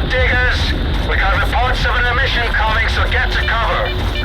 up, diggers. We got reports of an emission coming, so get to cover.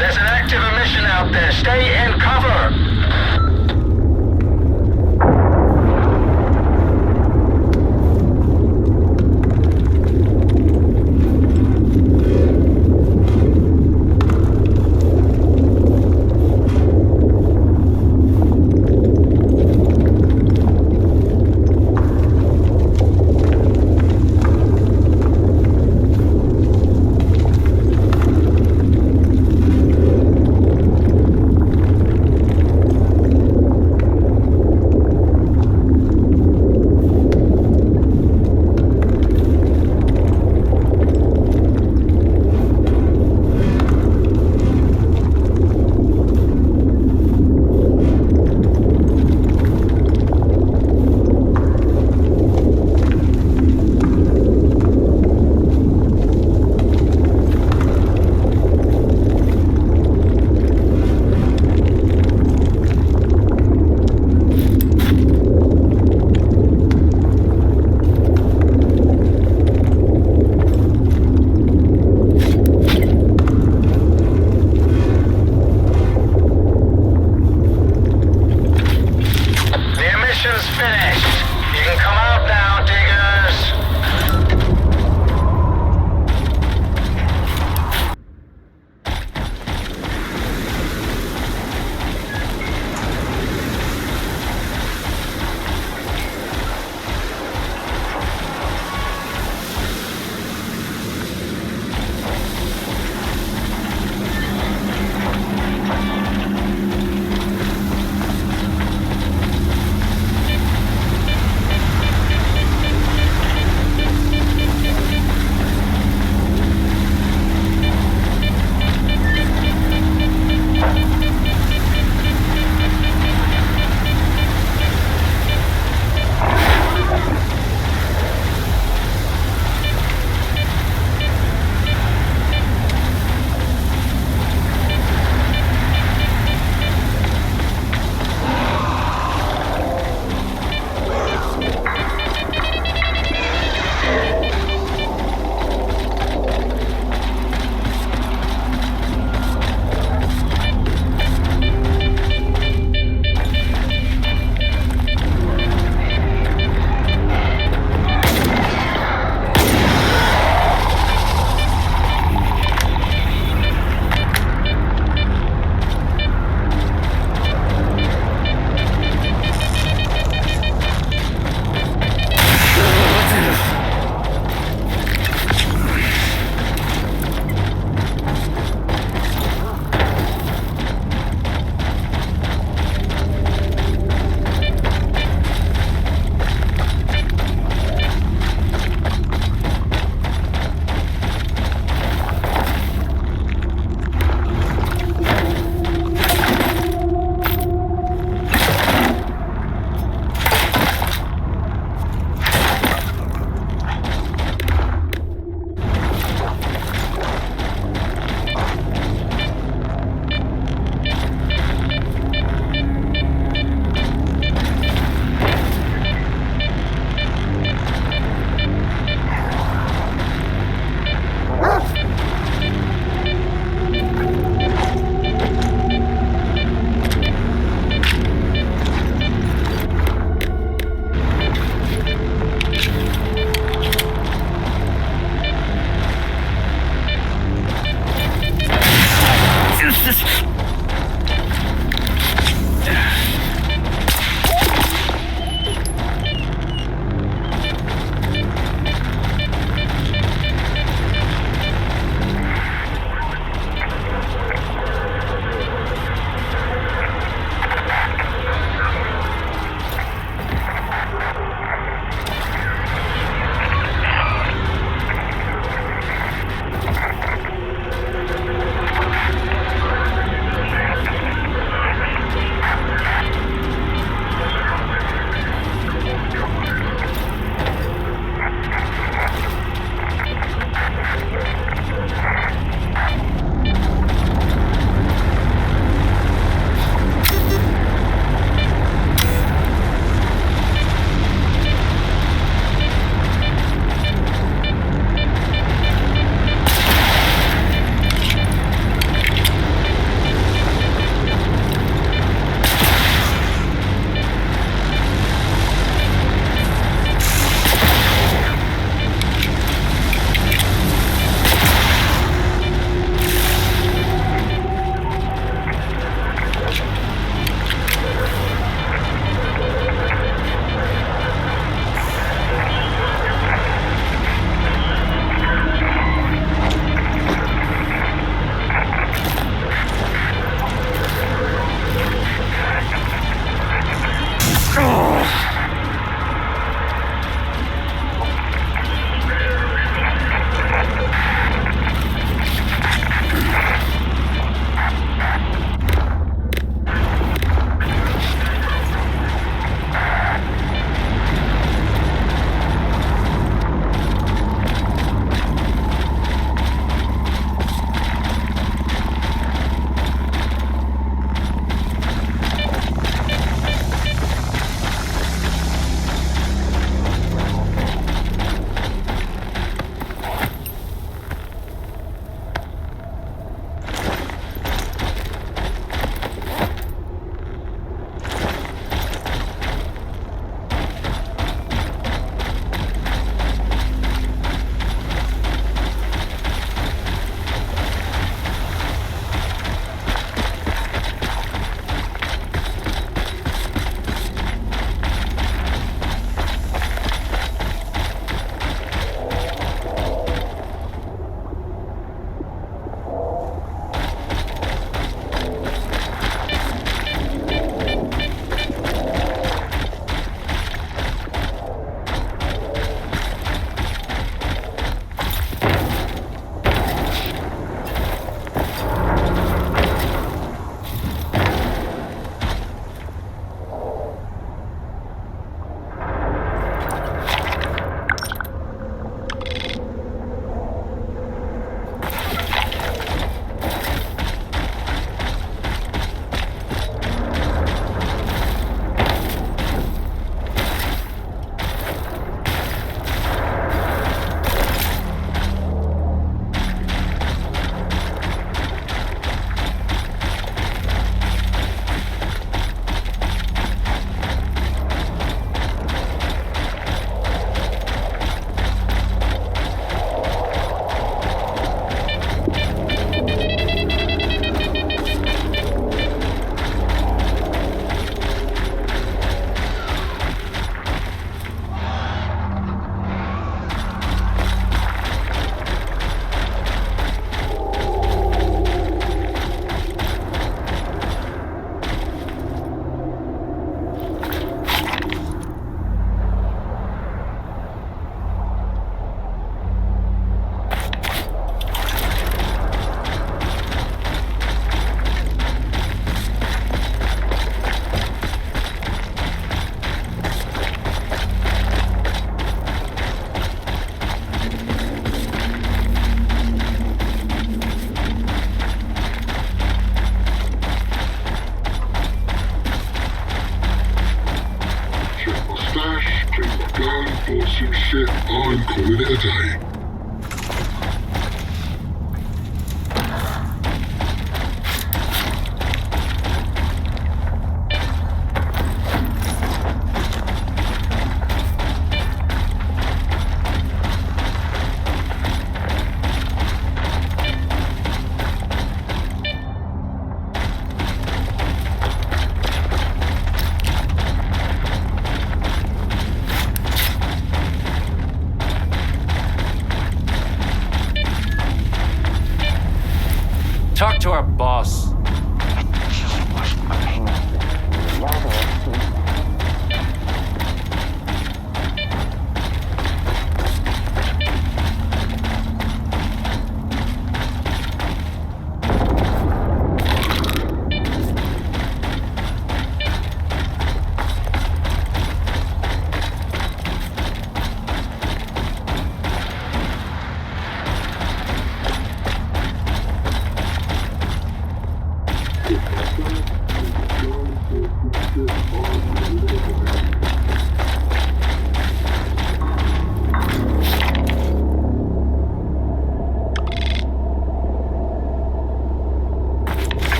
There's an active emission out there. Stay in cover. report some shit. I'm calling it a day.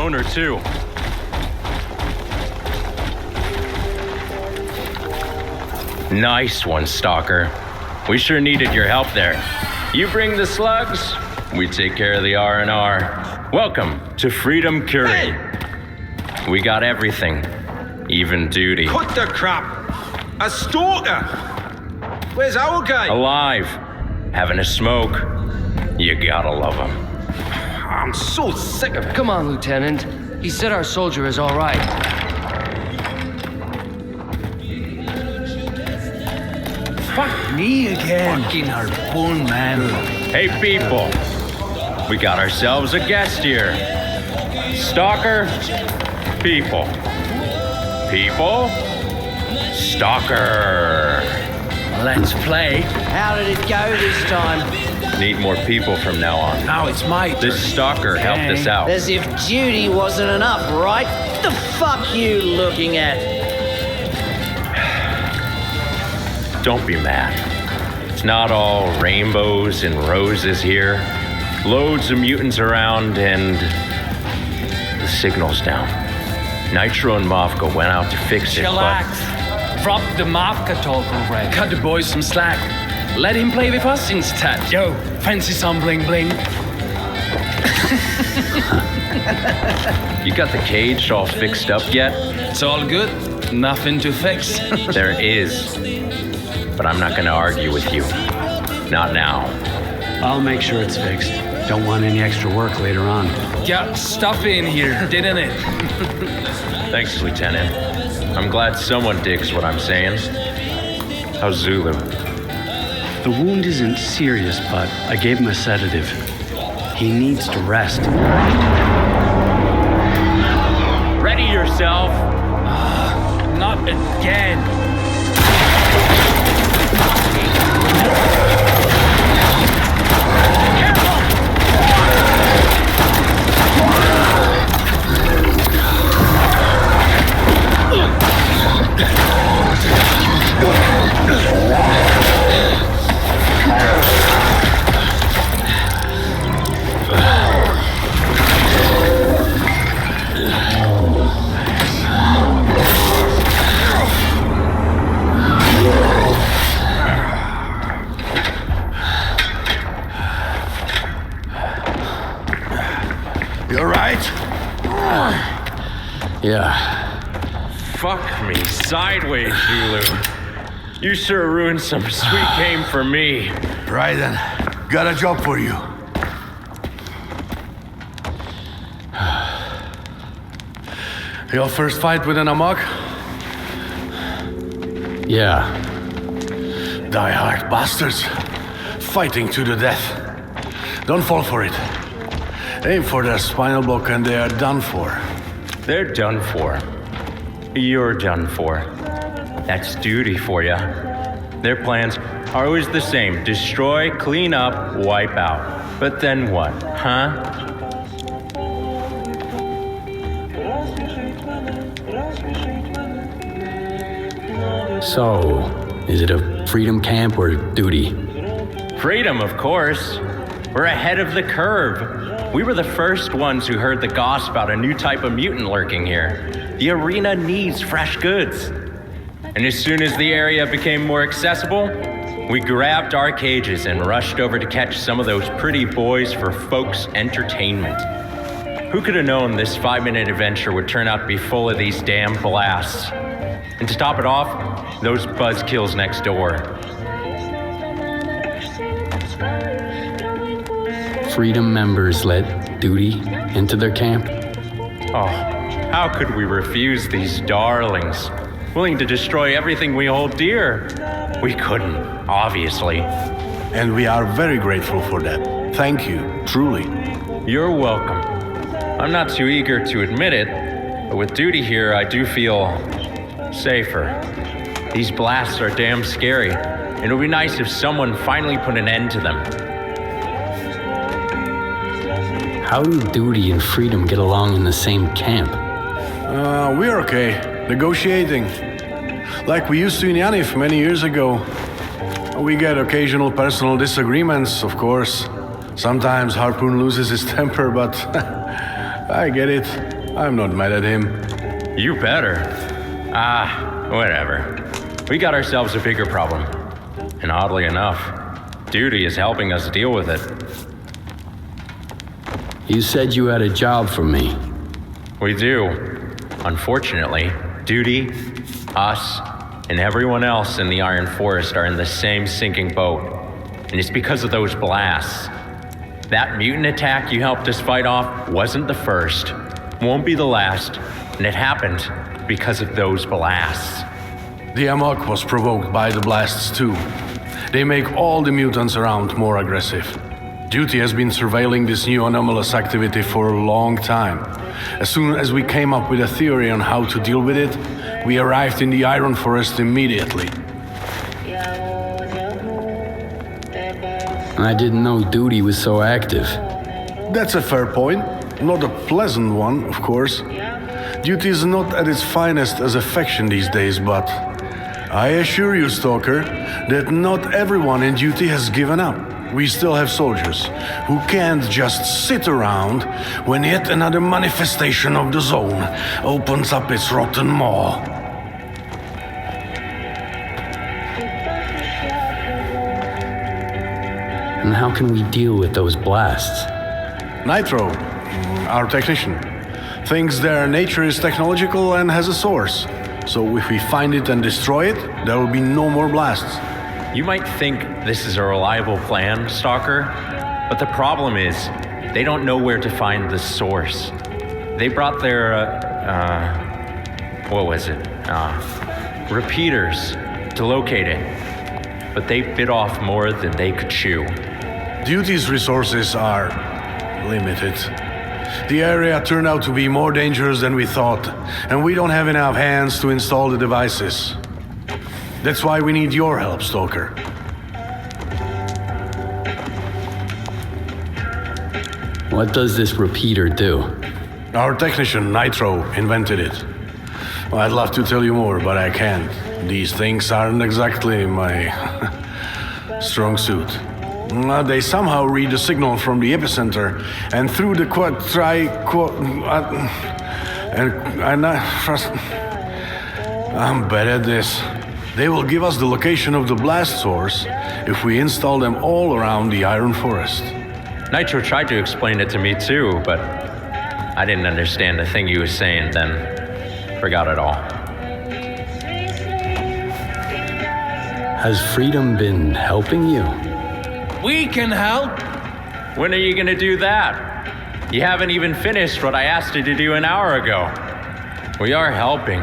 loner, too. Nice one, Stalker. We sure needed your help there. You bring the slugs, we take care of the R&R. Welcome to Freedom Curie. We got everything, even duty. Cut the crap! A stalker! Where's our guy? Alive, having a smoke. You gotta love him. I'm so sick of it. Come on, Lieutenant. He said our soldier is all right. Fuck me again. Fucking harpoon, man. Hey, people. We got ourselves a guest here. Stalker, people. People, Stalker. Let's play. How did it go this time? Need more people from now on. Now it's my turn. This Stalker helped us out. As if duty wasn't enough, right? The fuck you looking at? Don't be mad. It's not all rainbows and roses here. Loads of mutants around and the signal's down. Nitro and Mavka went out to fix it, Chillax. Drop the Mavka talk already. Cut the boys some slack. Let him play with us instead. Yo, fancy some bling bling? You got the cage all fixed up yet? It's all good. Nothing to fix. There is. But I'm not gonna argue with you. Not now. I'll make sure it's fixed. Don't want any extra work later on. Got stuff in here, didn't it? Thanks, Lieutenant. I'm glad someone digs what I'm saying. How's Zulu? The wound isn't serious, but I gave him a sedative. He needs to rest. Ready yourself. Not again. You alright? Yeah. Fuck me sideways, Zulu. You sure ruined some sweet game for me. Right then. Got a job for you. Your first fight with an Amok? Yeah. Die-hard bastards. Fighting to the death. Don't fall for it. Aim for their spinal block and they are done for. They're done for. You're done for. That's duty for ya. Their plans are always the same. Destroy, clean up, wipe out. But then what, huh? So, is it a freedom camp or duty? Freedom, of course. We're ahead of the curve. We were the first ones who heard the goss about a new type of mutant lurking here. The arena needs fresh goods. And as soon as the area became more accessible, we grabbed our cages and rushed over to catch some of those pretty boys for folks' entertainment. Who could have known this 5-minute adventure would turn out to be full of these damn blasts? And to top it off, those buzzkills next door. Freedom members let duty into their camp? Oh, how could we refuse these darlings? Willing to destroy everything we hold dear? We couldn't, obviously. And we are very grateful for that. Thank you, truly. You're welcome. I'm not too eager to admit it, but with duty here, I do feel safer. These blasts are damn scary, and it would be nice if someone finally put an end to them. How do duty and freedom get along in the same camp? We're okay. Negotiating. Like we used to in Yanif many years ago. We get occasional personal disagreements, of course. Sometimes Harpoon loses his temper, but I get it. I'm not mad at him. You better. Whatever. We got ourselves a bigger problem. And oddly enough, duty is helping us deal with it. You said you had a job for me. We do. Unfortunately, duty, us, and everyone else in the Iron Forest are in the same sinking boat. And it's because of those blasts. That mutant attack you helped us fight off wasn't the first, won't be the last, and it happened because of those blasts. The amok was provoked by the blasts too. They make all the mutants around more aggressive. Duty has been surveilling this new anomalous activity for a long time. As soon as we came up with a theory on how to deal with it, we arrived in the Iron Forest immediately. I didn't know Duty was so active. That's a fair point. Not a pleasant one, of course. Duty is not at its finest as a faction these days, but I assure you, Stalker, that not everyone in Duty has given up. We still have soldiers who can't just sit around when yet another manifestation of the zone opens up its rotten maw. And how can we deal with those blasts? Nitro, our technician, thinks their nature is technological and has a source. So if we find it and destroy it, there will be no more blasts. You might think this is a reliable plan, Stalker, but the problem is, they don't know where to find the source. They brought their, repeaters to locate it, but they bit off more than they could chew. Duty's resources are limited. The area turned out to be more dangerous than we thought, and we don't have enough hands to install the devices. That's why we need your help, Stalker. What does this repeater do? Our technician, Nitro, invented it. Well, I'd love to tell you more, but I can't. These things aren't exactly my strong suit. They somehow read the signal from the epicenter, and through the I'm bad at this. They will give us the location of the blast source if we install them all around the Iron Forest. Nitro tried to explain it to me too, but I didn't understand a thing he was saying then. Forgot it all. Has Freedom been helping you? We can help. When are you gonna do that? You haven't even finished what I asked you to do an hour ago. We are helping,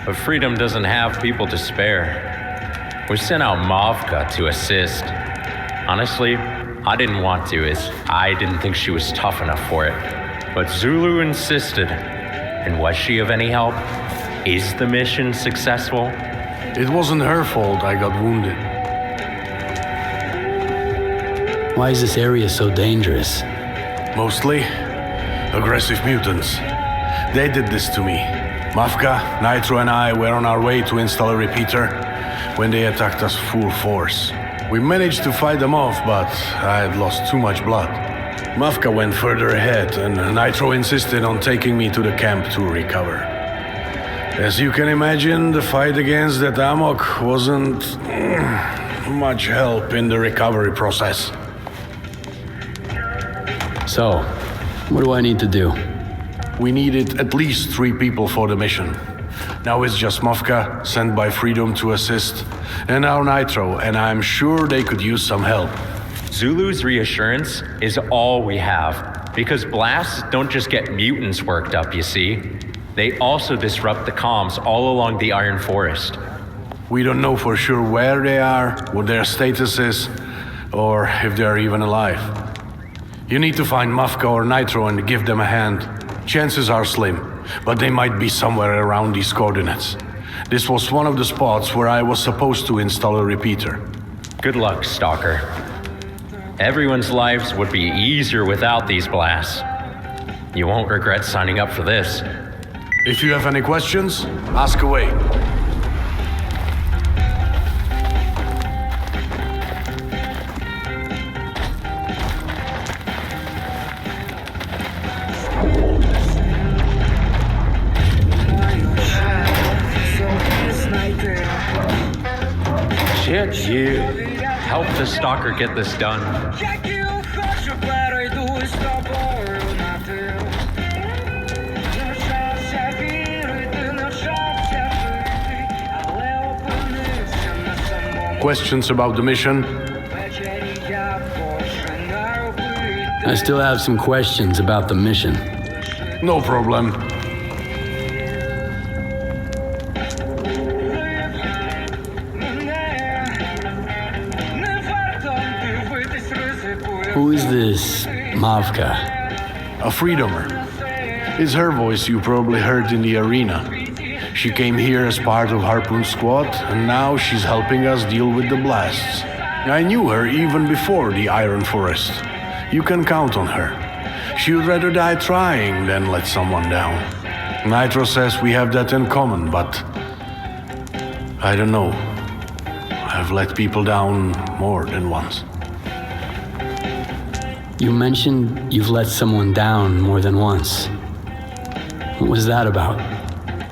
but Freedom doesn't have people to spare. We sent out Mavka to assist. Honestly, I didn't want to, as I didn't think she was tough enough for it. But Zulu insisted. And was she of any help? Is the mission successful? It wasn't her fault I got wounded. Why is this area so dangerous? Mostly aggressive mutants. They did this to me. Mavka, Nitro, and I were on our way to install a repeater when they attacked us full force. We managed to fight them off, but I had lost too much blood. Mavka went further ahead, and Nitro insisted on taking me to the camp to recover. As you can imagine, the fight against that amok wasn't much help in the recovery process. So, what do I need to do? We needed at least 3 people for the mission. Now it's just Mavka, sent by Freedom to assist, and our Nitro, and I'm sure they could use some help. Zulu's reassurance is all we have, because blasts don't just get mutants worked up, you see. They also disrupt the comms all along the Iron Forest. We don't know for sure where they are, what their status is, or if they're even alive. You need to find Mavka or Nitro and give them a hand. Chances are slim, but they might be somewhere around these coordinates. This was one of the spots where I was supposed to install a repeater. Good luck, Stalker. Everyone's lives would be easier without these blasts. You won't regret signing up for this. If you have any questions, ask away. Shit, you. Help the Stalker get this done. Questions about the mission? I still have some questions about the mission. No problem. Who is this Mavka? A freedomer. It's her voice you probably heard in the arena. She came here as part of Harpoon's squad, and now she's helping us deal with the blasts. I knew her even before the Iron Forest. You can count on her. She would rather die trying than let someone down. Nitro says we have that in common, but I don't know. I've let people down more than once. You mentioned you've let someone down more than once. What was that about?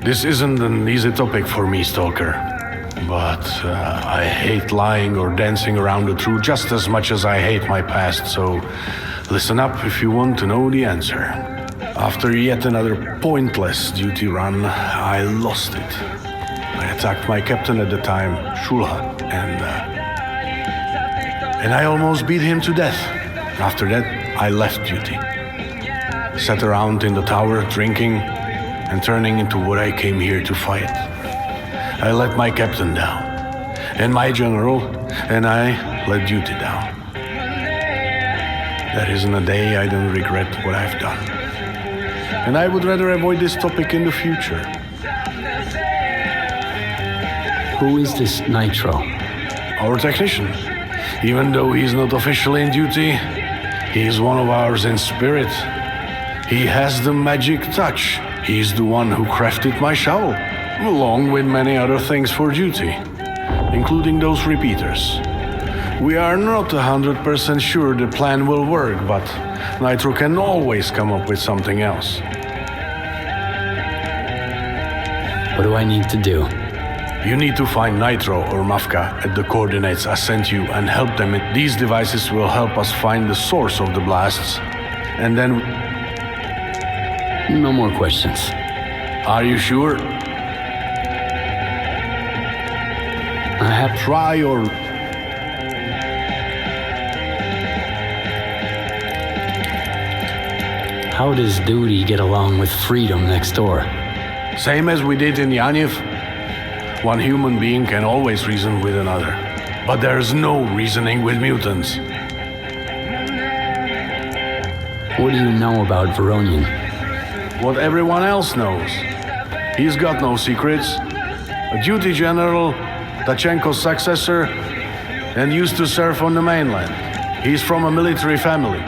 This isn't an easy topic for me, Stalker. But I hate lying or dancing around the truth just as much as I hate my past, so listen up if you want to know the answer. After yet another pointless duty run, I lost it. I attacked my captain at the time, Shulha, and I almost beat him to death. After that, I left duty. Sat around in the tower drinking and turning into what I came here to fight. I let my captain down, and my general, and I let duty down. There isn't a day I don't regret what I've done. And I would rather avoid this topic in the future. Who is this Nitro? Our technician. Even though he's not officially in duty, he's one of ours in spirit. He has the magic touch. He's the one who crafted my shovel, along with many other things for duty, including those repeaters. We are not 100% sure the plan will work, but Nitro can always come up with something else. What do I need to do? You need to find Nitro or Mavka at the coordinates I sent you and help them. These devices will help us find the source of the blasts. And then... No more questions. Are you sure? I have... Try or... How does duty get along with freedom next door? Same as we did in Yanev. One human being can always reason with another. But there's no reasoning with mutants. What do you know about Veronian? What everyone else knows. He's got no secrets. A duty general, Tachenko's successor, and used to serve on the mainland. He's from a military family.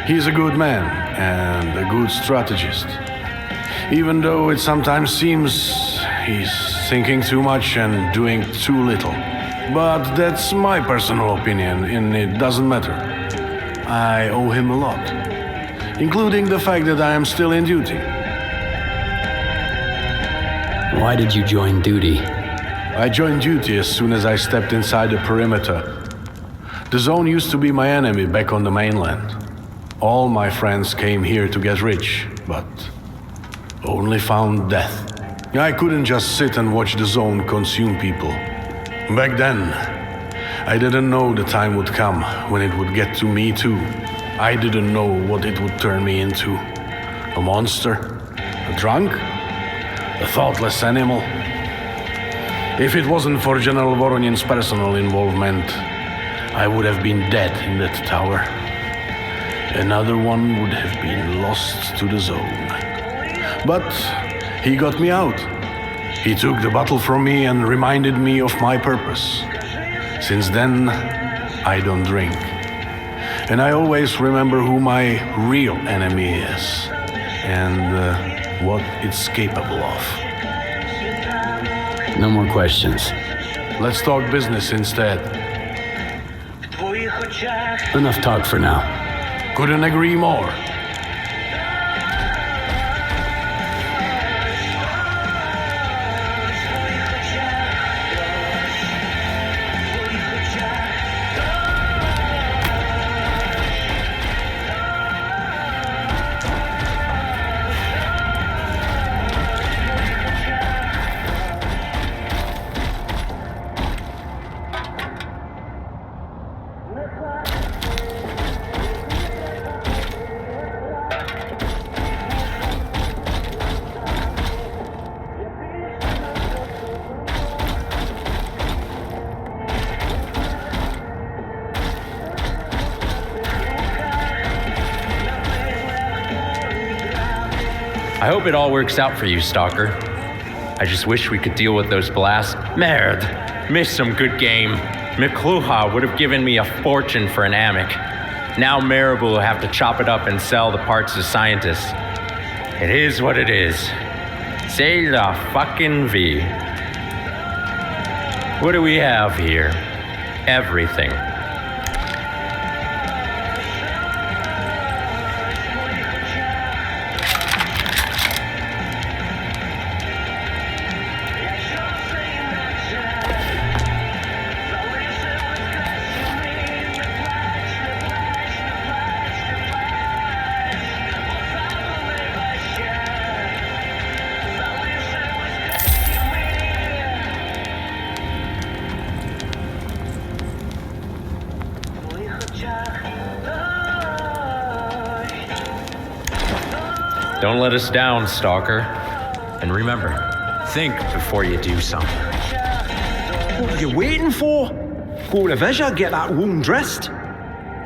He's a good man and a good strategist. Even though it sometimes seems he's thinking too much and doing too little. But that's my personal opinion, and it doesn't matter. I owe him a lot, including the fact that I am still in duty. Why did you join duty? I joined duty as soon as I stepped inside the perimeter. The zone used to be my enemy back on the mainland. All my friends came here to get rich, but only found death. I couldn't just sit and watch the zone consume people. Back then, I didn't know the time would come when it would get to me too. I didn't know what it would turn me into. A monster? A drunk? A thoughtless animal? If it wasn't for General Voronian's personal involvement, I would have been dead in that tower. Another one would have been lost to the zone. But he got me out. He took the bottle from me and reminded me of my purpose. Since then, I don't drink. And I always remember who my real enemy is and what it's capable of. No more questions. Let's talk business instead. Enough talk for now. Couldn't agree more. I hope it all works out for you, Stalker. I just wish we could deal with those blasts. Merde, missed some good game. McCluha would have given me a fortune for an AMIC. Now Marabou will have to chop it up and sell the parts to scientists. It is what it is. C'est la fucking vie. What do we have here? Everything. Don't let us down, Stalker. And remember, think before you do something. What are you waiting for? Go to Visha, get that wound dressed.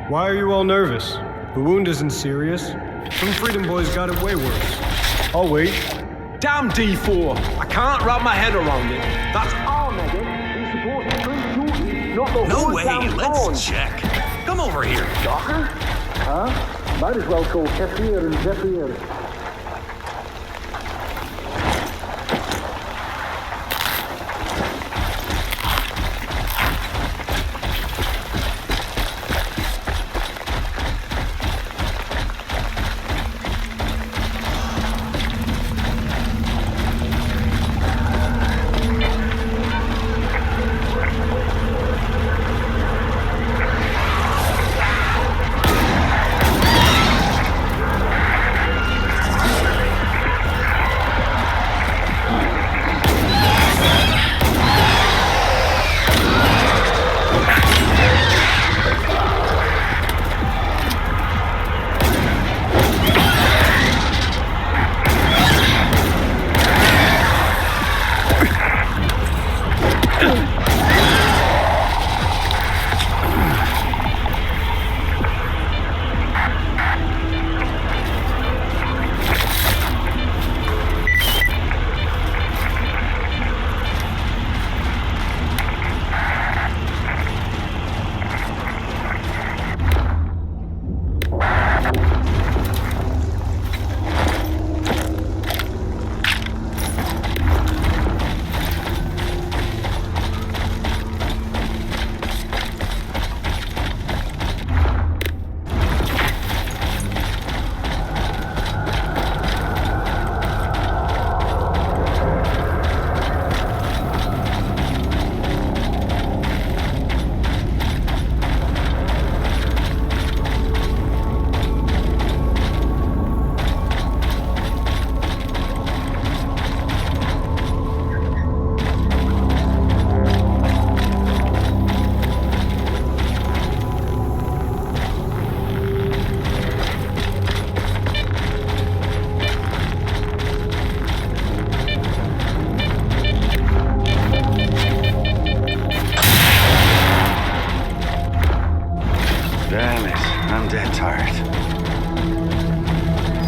Why are you all nervous? The wound isn't serious. Some Freedom Boys got it way worse. I'll wait. Damn D4! I can't wrap my head around it. That's our nigga. He's supposed to bring duty, not the No whole way, damn let's town. check. Come over here. Stalker? Huh? Might as well call Kefir and Zephyr.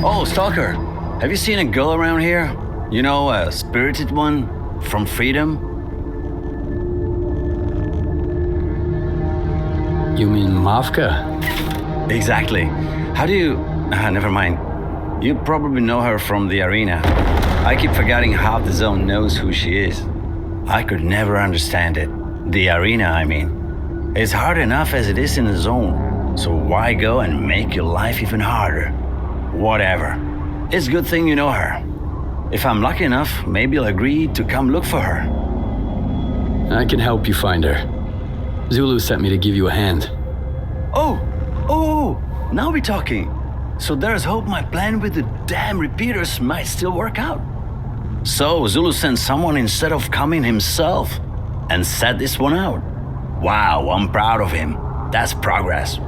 Oh, Stalker, have you seen a girl around here? You know, a spirited one from Freedom? You mean Mafka? Exactly. How do you... never mind. You probably know her from the arena. I keep forgetting half the zone knows who she is. I could never understand it. The arena, I mean. It's hard enough as it is in the zone. So why go and make your life even harder? Whatever. It's a good thing you know her. If I'm lucky enough, maybe I'll agree to come look for her. I can help you find her. Zulu sent me to give you a hand. Oh, now we're talking. So there's hope my plan with the damn repeaters might still work out. So Zulu sent someone instead of coming himself and set this one out. Wow, I'm proud of him. That's progress.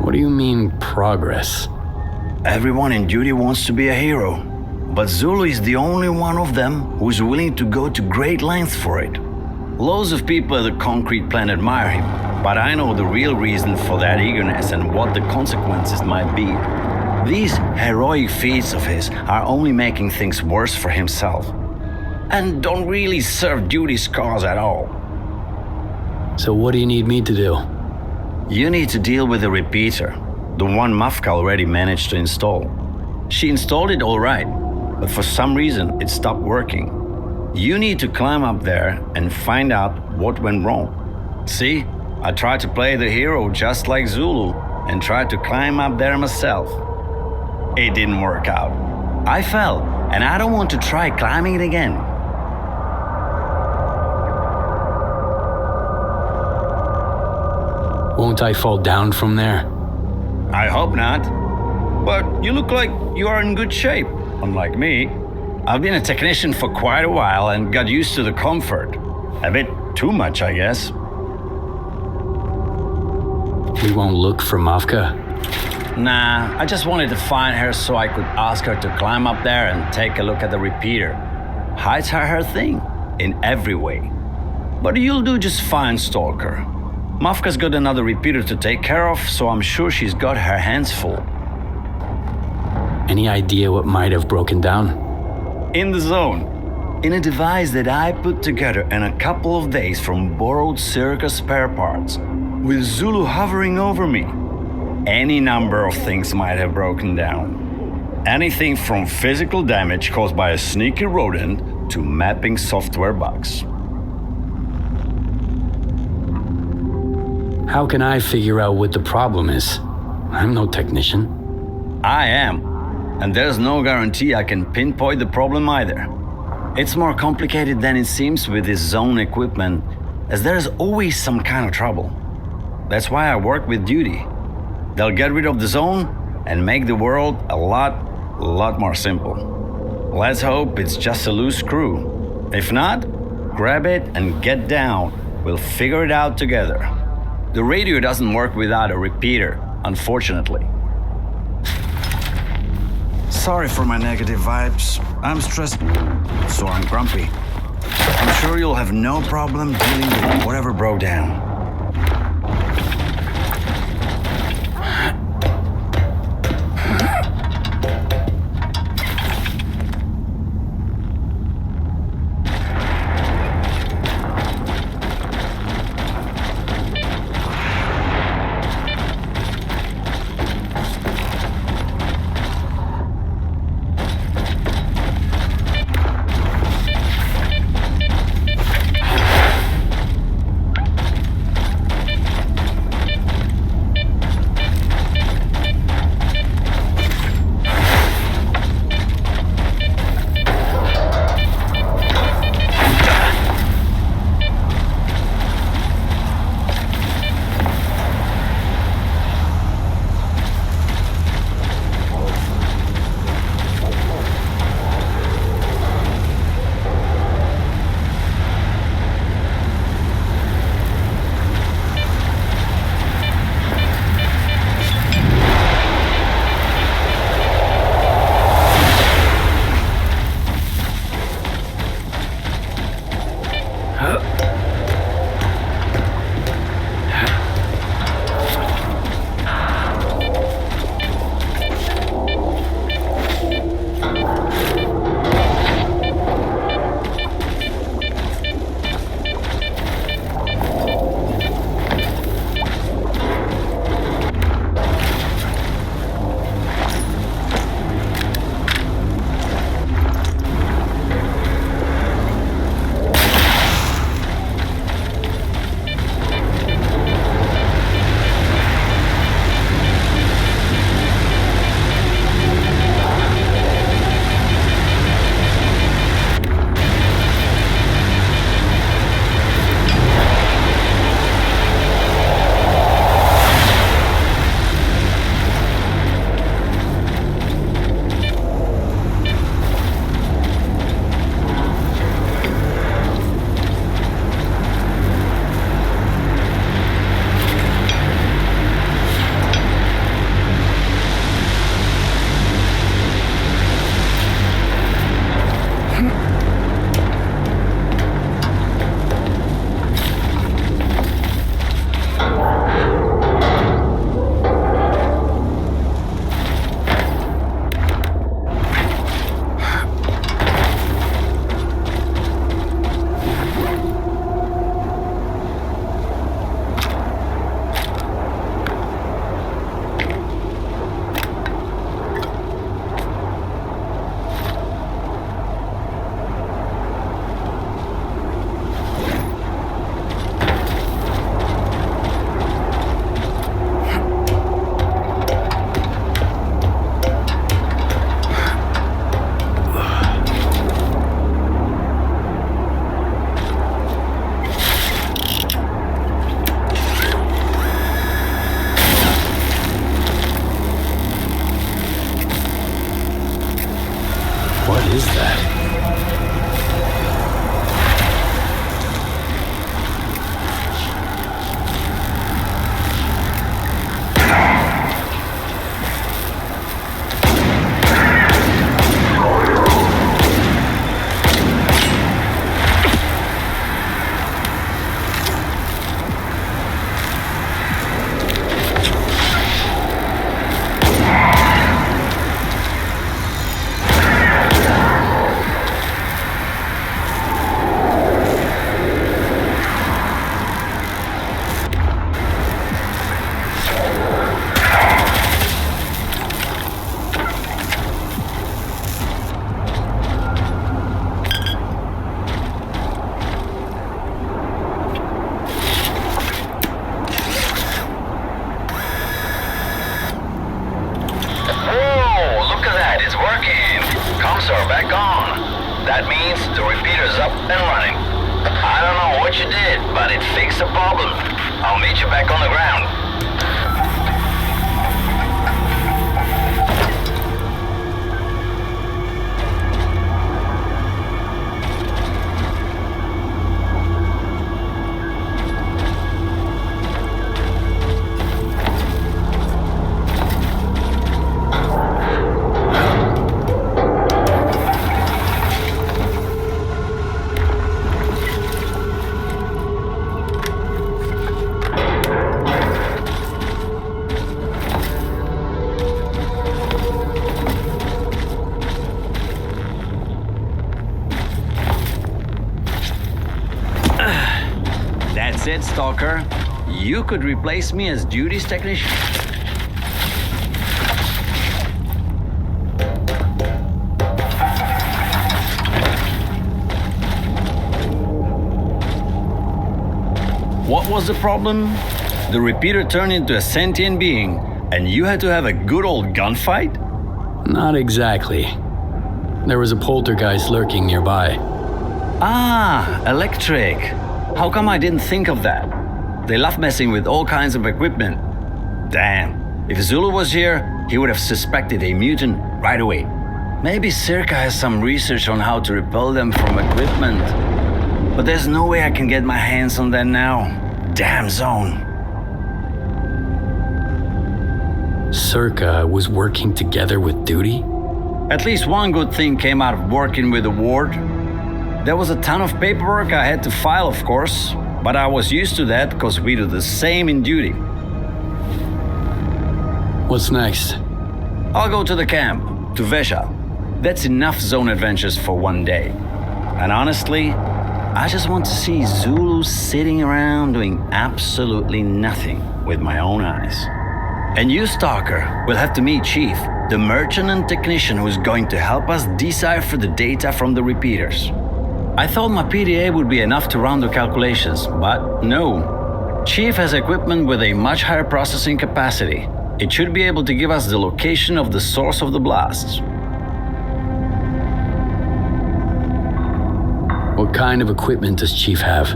What do you mean, progress? Everyone in duty wants to be a hero, but Zulu is the only one of them who's willing to go to great lengths for it. Loads of people at the concrete plant admire him, but I know the real reason for that eagerness and what the consequences might be. These heroic feats of his are only making things worse for himself, and don't really serve duty's cause at all. So what do you need me to do? You need to deal with the repeater, the one Mafka already managed to install. She installed it all right, but for some reason it stopped working. You need to climb up there and find out what went wrong. See, I tried to play the hero just like Zulu and tried to climb up there myself. It didn't work out. I fell, and I don't want to try climbing it again. Won't I fall down from there? I hope not. But you look like you are in good shape, unlike me. I've been a technician for quite a while and got used to the comfort. A bit too much, I guess. We won't look for Mafka? Nah, I just wanted to find her so I could ask her to climb up there and take a look at the repeater. Heights are her thing, in every way. But you'll do just fine, Stalker. Mafka's got another repeater to take care of, so I'm sure she's got her hands full. Any idea what might have broken down? In the zone. In a device that I put together in a couple of days from borrowed circus spare parts, with Zulu hovering over me. Any number of things might have broken down. Anything from physical damage caused by a sneaky rodent to mapping software bugs. How can I figure out what the problem is? I'm no technician. I am, and there's no guarantee I can pinpoint the problem either. It's more complicated than it seems with this zone equipment, as there's always some kind of trouble. That's why I work with duty. They'll get rid of the zone and make the world a lot more simple. Let's hope it's just a loose screw. If not, grab it and get down. We'll figure it out together. The radio doesn't work without a repeater, unfortunately. Sorry for my negative vibes. I'm stressed, so I'm grumpy. I'm sure you'll have no problem dealing with whatever broke down. you back on the ground. That's it, Stalker. You could replace me as duties technician. What was the problem? The repeater turned into a sentient being, and you had to have a good old gunfight? Not exactly. There was a poltergeist lurking nearby. Ah, electric. How come I didn't think of that? They love messing with all kinds of equipment. Damn, if Zulu was here, he would have suspected a mutant right away. Maybe Circa has some research on how to repel them from equipment. But there's no way I can get my hands on that now. Damn zone. Circa was working together with Duty? At least one good thing came out of working with the ward. There was a ton of paperwork I had to file, of course, but I was used to that because we do the same in Duty. What's next? I'll go to the camp, to Vesha. That's enough zone adventures for one day. And honestly, I just want to see Zulu sitting around doing absolutely nothing with my own eyes. And you, Stalker, will have to meet Chief, the merchant and technician who's going to help us decipher the data from the repeaters. I thought my PDA would be enough to run the calculations, but no. Chief has equipment with a much higher processing capacity. It should be able to give us the location of the source of the blasts. What kind of equipment does Chief have?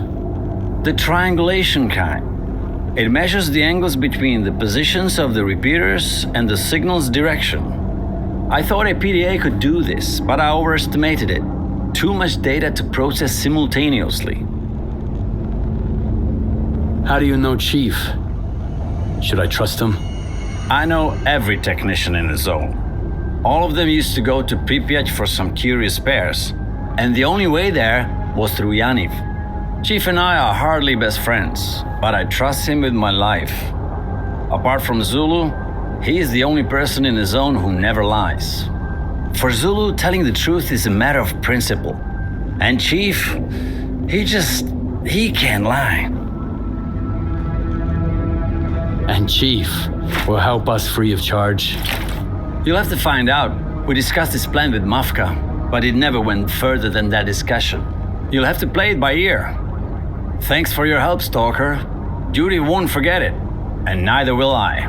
The triangulation kind. It measures the angles between the positions of the repeaters and the signal's direction. I thought a PDA could do this, but I overestimated it. Too much data to process simultaneously. How do you know Chief? Should I trust him? I know every technician in the zone. All of them used to go to Pripyat for some curious spares, and the only way there was through Yaniv. Chief and I are hardly best friends, but I trust him with my life. Apart from Zulu, he is the only person in the zone who never lies. For Zulu, telling the truth is a matter of principle. And Chief, he can't lie. And Chief will help us free of charge? You'll have to find out. We discussed this plan with Mafka, but it never went further than that discussion. You'll have to play it by ear. Thanks for your help, Stalker. Duty won't forget it, and neither will I.